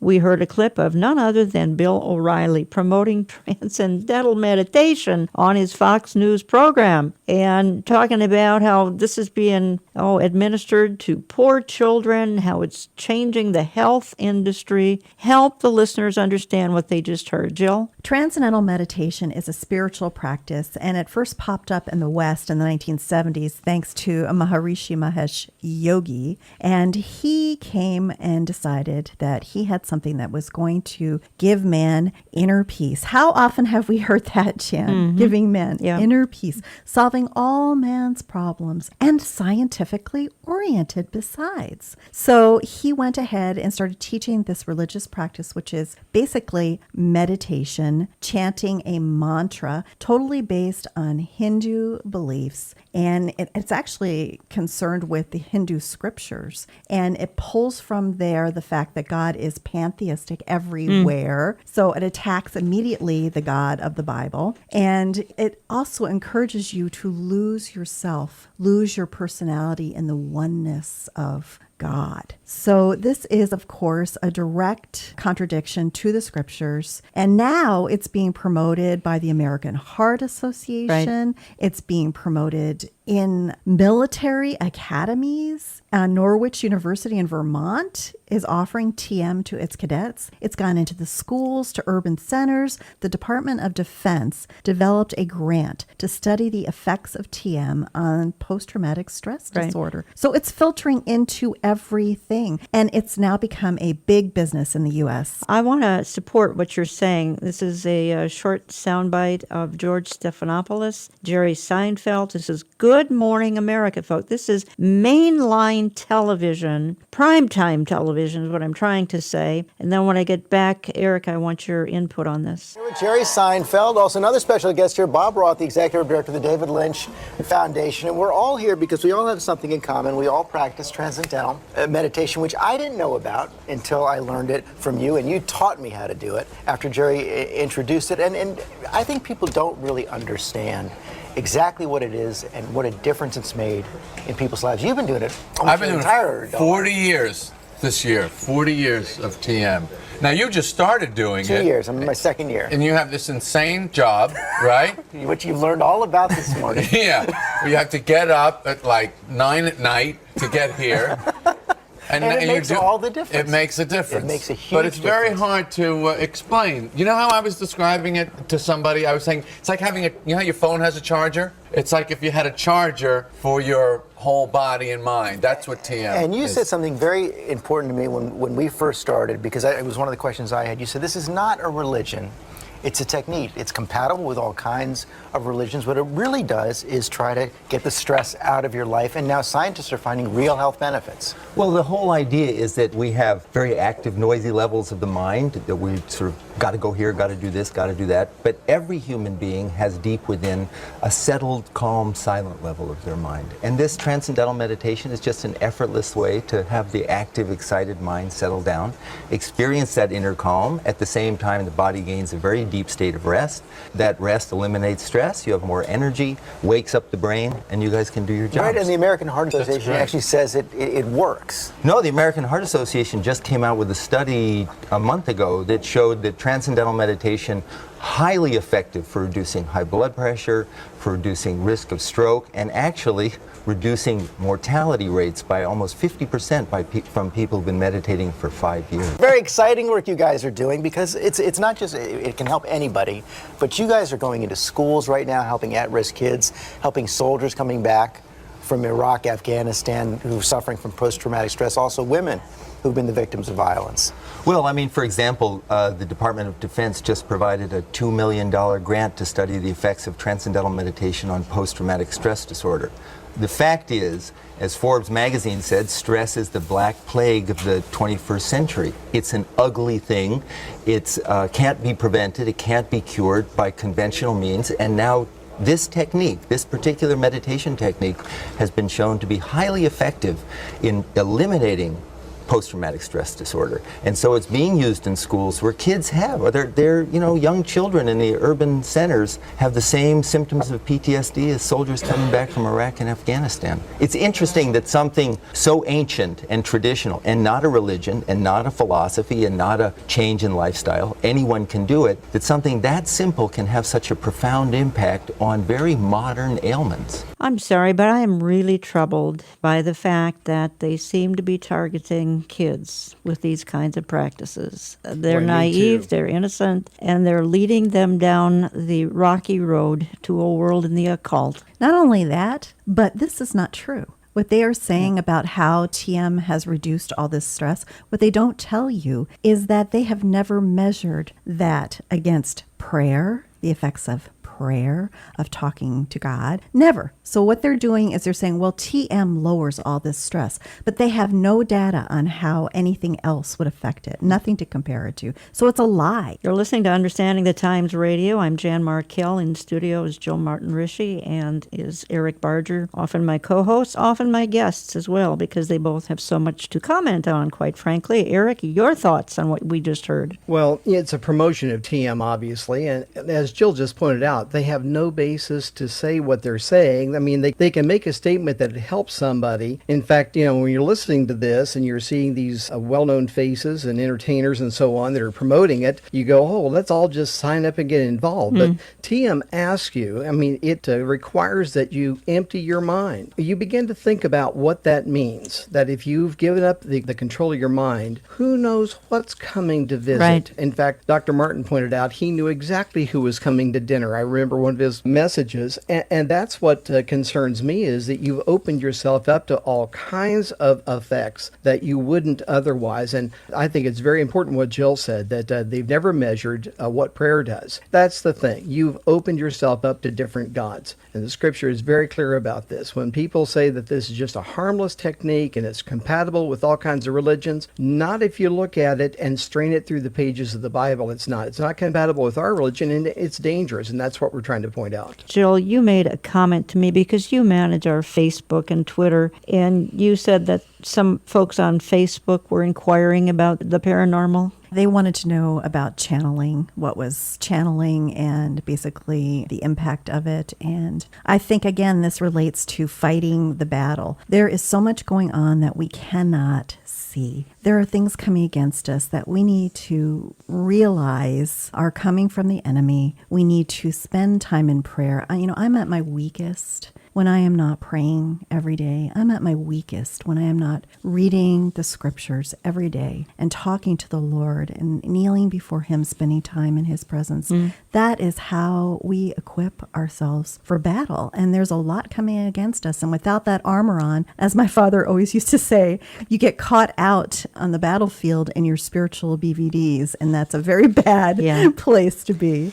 we heard a clip of none other than Bill O'Reilly promoting transcendental meditation on his Fox News program and talking about how this is being administered to poor children, how it's changing the health industry. Help the listeners understand what they just heard. Jill? Transcendental meditation is a spiritual practice, and it first popped up in the West in the 1970s thanks to a Maharishi Mahesh Yogi. And he came and decided that he had something that was going to give man inner peace. How often have we heard that, Jan? Mm-hmm. Giving man inner peace, solving all man's problems, and scientifically oriented besides. So he went ahead and started teaching this religious practice, which is basically meditation, chanting a mantra, totally based on Hindu beliefs. And it's actually concerned with the Hindu scriptures. And it pulls from there the fact that God is pantheistic everywhere. So it attacks immediately the God of the Bible. And it also encourages you to lose yourself, lose your personality in the oneness of God. So this is, of course, a direct contradiction to the scriptures. And now it's being promoted by the American Heart Association. Right. It's being promoted in military academies. Norwich University in Vermont is offering TM to its cadets. It's gone into the schools, to urban centers. The Department of Defense developed a grant to study the effects of TM on post-traumatic stress disorder. So it's filtering into everything, and it's now become a big business in the U.S. I want to support what you're saying. This is a short soundbite of George Stephanopoulos, Jerry Seinfeld. This is Good Morning America, folks. This is mainline television, primetime television is what I'm trying to say. And then when I get back, Eric, I want your input on this. Here with Jerry Seinfeld, also another special guest here, Bob Roth, the executive director of the David Lynch Foundation. And we're all here because we all have something in common. We all practice transcendental meditation, which I didn't know about until I learned it from you, and you taught me how to do it after Jerry introduced it. And I think people don't really understand exactly what it is and what a difference it's made in people's lives. You've been doing it I've been doing it 40 years this year, 40 years of TM. Now, you just started doing it. 2 years. I'm in my second year. And you have this insane job, right? Which you've learned all about this morning. Yeah. You have to get up at like 9 at night to get here. And it makes all the difference. It makes a difference. It makes a huge But it's difference. very hard to explain. You know how I was describing it to somebody? I was saying, it's like having you know how your phone has a charger? It's like if you had a charger for your whole body and mind. That's what TM is. And you said something very important to me when we first started, because it was one of the questions I had. You said, this is not a religion. It's a technique. It's compatible with all kinds of religions. What it really does is try to get the stress out of your life, and now scientists are finding real health benefits. Well, the whole idea is that we have very active, noisy levels of the mind, that we sort of got to go here, got to do this, got to do that. But every human being has deep within a settled, calm, silent level of their mind. And this transcendental meditation is just an effortless way to have the active, excited mind settle down, experience that inner calm. At the same time, the body gains a very deep state of rest. That rest eliminates stress, you have more energy, wakes up the brain, and you guys can do your jobs. Right, and the American Heart Association actually says it works. No, the American Heart Association just came out with a study a month ago that showed that transcendental meditation highly effective for reducing high blood pressure, for reducing risk of stroke, and actually reducing mortality rates by almost 50% from people who've been meditating for 5 years. Very exciting work you guys are doing, because it's not just, it can help anybody, but you guys are going into schools right now, helping at-risk kids, helping soldiers coming back from Iraq, Afghanistan, who are suffering from post-traumatic stress, also women who've been the victims of violence. Well, I mean, for example, the Department of Defense just provided a $2 million grant to study the effects of transcendental meditation on post-traumatic stress disorder. The fact is, as Forbes magazine said, stress is the black plague of the 21st century. It's an ugly thing. It can't be prevented. It can't be cured by conventional means. And now this technique, this particular meditation technique, has been shown to be highly effective in eliminating post-traumatic stress disorder. And so it's being used in schools where kids have, or they're young children in the urban centers have the same symptoms of PTSD as soldiers coming back from Iraq and Afghanistan. It's interesting that something so ancient and traditional, and not a religion, and not a philosophy, and not a change in lifestyle, anyone can do it, that something that simple can have such a profound impact on very modern ailments. I'm sorry, but I am really troubled by the fact that they seem to be targeting kids with these kinds of practices. They're Boy, me naive, too. they're innocent, and they're leading them down the rocky road to a world in the occult. Not only that, but this is not true. What they are saying about how TM has reduced all this stress, what they don't tell you is that they have never measured that against prayer, the effects of prayer, of talking to God. Never. So what they're doing is they're saying, well, TM lowers all this stress, but they have no data on how anything else would affect it. Nothing to compare it to. So it's a lie. You're listening to Understanding the Times Radio. I'm Jan Markell. In studio is Jill Martin Rishi and is Eric Barger, often my co-hosts, often my guests as well, because they both have so much to comment on, quite frankly. Eric, your thoughts on what we just heard? Well, it's a promotion of TM, obviously, and as Jill just pointed out, they have no basis to say what they're saying. I mean, they can make a statement that it helps somebody. In fact, when you're listening to this and you're seeing these well-known faces and entertainers and so on that are promoting it, you go, oh, let's all just sign up and get involved. But TM asks you, it requires that you empty your mind. You begin to think about what that means, that if you've given up the control of your mind, who knows what's coming to visit. Right. In fact, Dr. Martin pointed out he knew exactly who was coming to dinner. I remember one of his messages, and that's what concerns me, is that you've opened yourself up to all kinds of effects that you wouldn't otherwise. And I think it's very important what Jill said, that they've never measured what prayer does. That's the thing. You've opened yourself up to different gods. And the scripture is very clear about this. When people say that this is just a harmless technique and it's compatible with all kinds of religions, not if you look at it and strain it through the pages of the Bible. It's not. It's not compatible with our religion, and it's dangerous, and that's what we're trying to point out. Jill, you made a comment to me because you manage our Facebook and Twitter, and you said that some folks on Facebook were inquiring about the paranormal. They wanted to know about channeling, what was channeling, and basically the impact of it. And I think, again, this relates to fighting the battle. There is so much going on that we cannot see. There are things coming against us that we need to realize are coming from the enemy. We need to spend time in prayer. I'm at my weakest when I am not praying every day. I'm at my weakest when I am not reading the scriptures every day and talking to the Lord and kneeling before Him, spending time in His presence. That is how we equip ourselves for battle. And there's a lot coming against us. And without that armor on, as my father always used to say, you get caught out on the battlefield in your spiritual BVDs. And that's a very bad place to be.